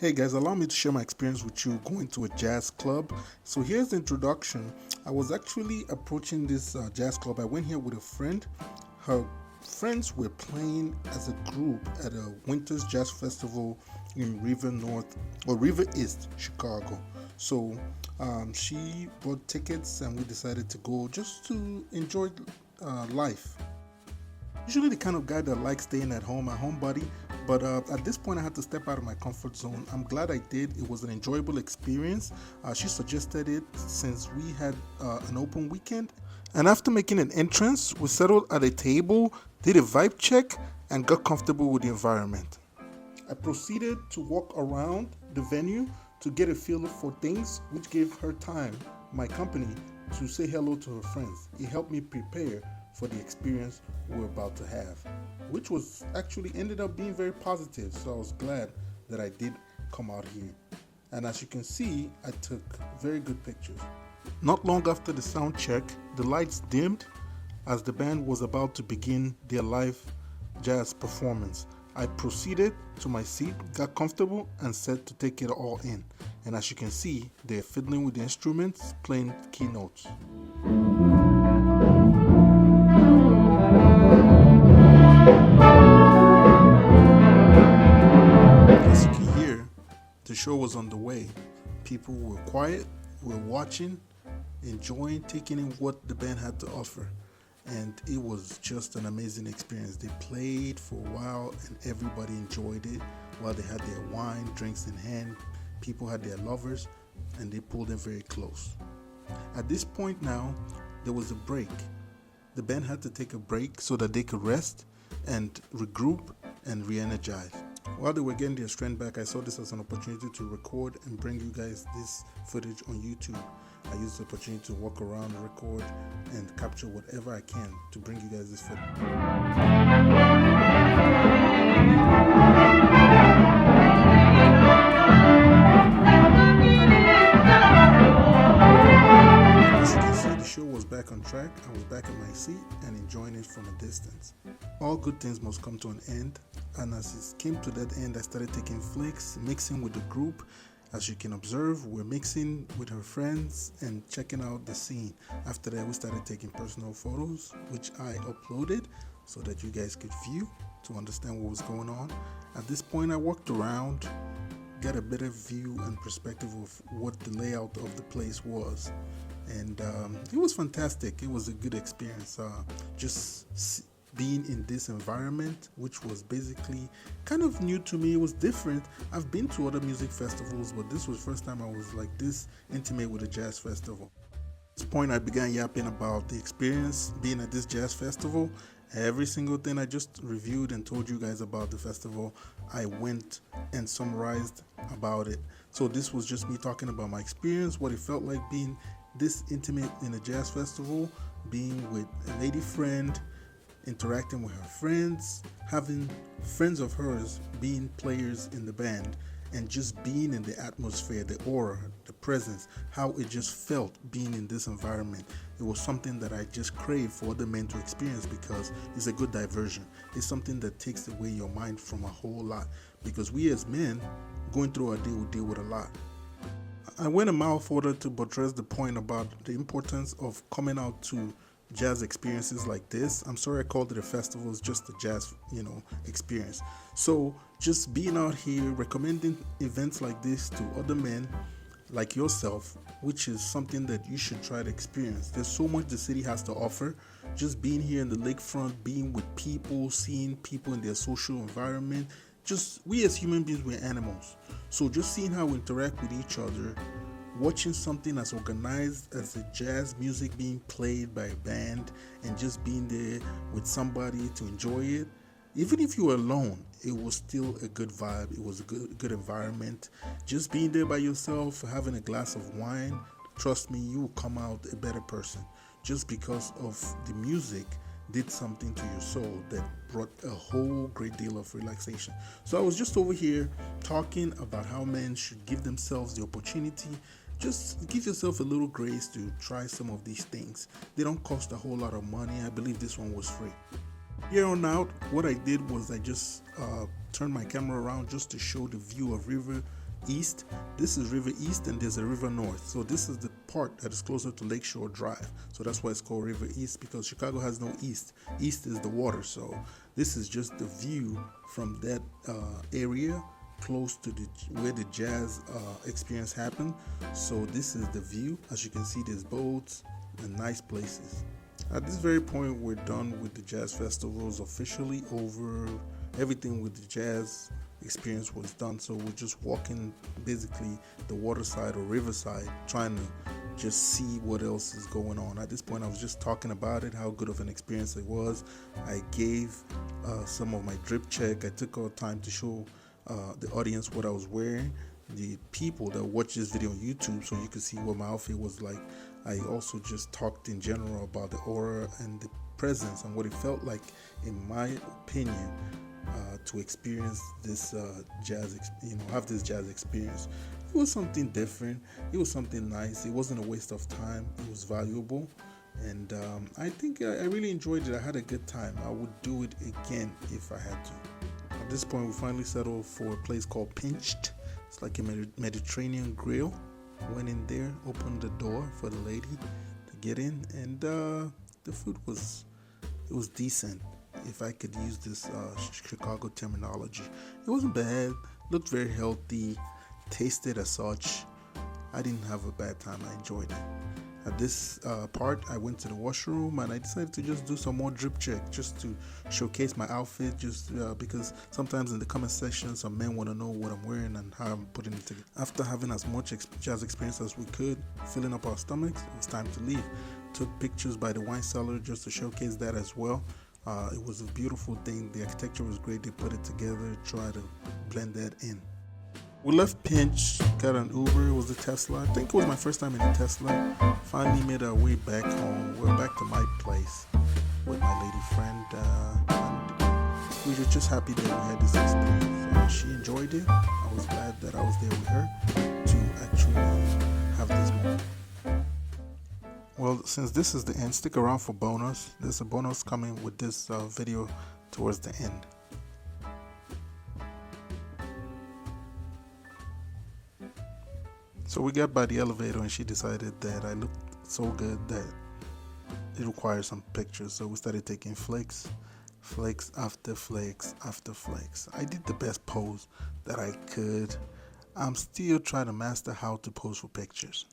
Hey guys, allow me to share my experience with you going to a jazz club. So here's the introduction. I was actually approaching this jazz club. I went here with a friend. Her friends were playing as a group at a Winter's Jazz Festival in River North or River East, Chicago. So she bought tickets and we decided to go just to enjoy life. Usually the kind of guy that likes staying at home, a homebody, but at this point I had to step out of my comfort zone. I'm glad I did. It was an enjoyable experience. She suggested it since we had an open weekend. And after making an entrance, we settled at a table, did a vibe check, and got comfortable with the environment. I proceeded to walk around the venue to get a feel for things, which gave her time, my company, to say hello to her friends. It helped me prepare for the experience we're about to have, which was actually ended up being very positive. So I was glad that I did come out here. And as you can see, I took very good pictures. Not long after the sound check, the lights dimmed as the band was about to begin their live jazz performance. I proceeded to my seat, got comfortable, and set to take it all in. And as you can see, they're fiddling with the instruments, playing keynotes. As you can hear, the show was on the way. People were quiet, were watching, enjoying, taking in what the band had to offer. And it was just an amazing experience. They played for a while and everybody enjoyed it while they had their wine, drinks in hand. People had their lovers and they pulled them very close. At this point now, there was a break. The band had to take a break so that they could rest and regroup and re-energize. While they were getting their strength back, I saw this as an opportunity to record and bring you guys this footage on YouTube. I used the opportunity to walk around, record, and capture whatever I can to bring you guys this footage. As you can see, the show was back on track. I was back in my seat and enjoying it from a distance. All good things must come to an end, and as it came to that end, I started taking flicks, mixing with the group. As you can observe, we're mixing with her friends and checking out the scene. After that, we started taking personal photos, which I uploaded so that you guys could view to understand what was going on. At this point, I walked around, got a better view and perspective of what the layout of the place was. And it was fantastic. It was a good experience. Being in this environment, which was basically kind of new to me. It was different. I've been to other music festivals, but this was the first time I was like this intimate with a jazz festival. At this point, I began yapping about the experience being at this jazz festival. Every single thing I just reviewed and told you guys about the festival, I went and summarized about it. So this was just me talking about my experience, what it felt like being this intimate in a jazz festival, being with a lady friend, interacting with her friends, having friends of hers being players in the band, and just being in the atmosphere, the aura, the presence, how it just felt being in this environment. It was something that I just craved for other men to experience because it's a good diversion. It's something that takes away your mind from a whole lot, because we as men, going through our day, we deal with a lot. I went a mile further to buttress the point about the importance of coming out to jazz experiences like this. I'm sorry I called it a festival. It's just a jazz, experience. So just being out here, recommending events like this to other men like yourself, which is something that you should try to experience. There's so much the city has to offer. Just being here in the lakefront, being with people, seeing people in their social environment. Just we as human beings, we're animals. So just seeing how we interact with each other, watching something as organized as the jazz music being played by a band and just being there with somebody to enjoy it. Even if you were alone, it was still a good vibe. It was a good environment. Just being there by yourself, having a glass of wine, trust me, you will come out a better person just because of the music did something to your soul that brought a whole great deal of relaxation. So I was just over here talking about how men should give themselves the opportunity. Just give yourself a little grace to try some of these things. They don't cost a whole lot of money. I believe this one was free. Here on out, what I did was I just turned my camera around just to show the view of River East. This is River East, and there's a River North. So this is the part that is closer to Lakeshore Drive. So that's why it's called River East, because Chicago has no east. East is the water. So this is just the view from that area close to where the jazz experience happened. So this is the view. As you can see, there's boats and nice places. At this very point, we're done with the jazz festivals officially over. Everything with the jazz experience was done, so we're just walking basically the waterside or riverside, trying to just see what else is going on. At this point, I was just talking about it, how good of an experience it was. I gave some of my drip check. I took all time to show the audience what I was wearing, the people that watch this video on YouTube, so you can see what my outfit was like. I also just talked in general about the aura and the presence and what it felt like, in my opinion, to experience this have this jazz experience. It was something different. It was something nice. It wasn't a waste of time. It was valuable, and I think I really enjoyed it. I had a good time. I would do it again if I had to. At this point, we finally settled for a place called Pinched. It's like a Mediterranean grill. Went in there, opened the door for the lady to get in, and the food was decent, if I could use this Chicago terminology. It wasn't bad, looked very healthy, tasted as such. I didn't have a bad time. I enjoyed it. At this part, I went to the washroom and I decided to just do some more drip check, just to showcase my outfit, just because sometimes in the comment section some men want to know what I'm wearing and how I'm putting it together. After having as much jazz experience as we could, filling up our stomachs, it was time to leave. Took pictures by the wine cellar just to showcase that as well. It was a beautiful thing. The architecture was great. They put it together, try to blend that in. We left Pinch, got an Uber. It was a Tesla. I think it was my first time in a Tesla. Finally made our way back home. We're back to my place with my lady friend. And we were just happy that we had this experience. She enjoyed it. I was glad that I was there with her to actually have this moment. Well, since this is the end, stick around for bonus. There's a bonus coming with this video towards the end. So we got by the elevator and she decided that I looked so good that it required some pictures. So we started taking flicks after flicks after flicks. I did the best pose that I could. I'm still trying to master how to pose for pictures.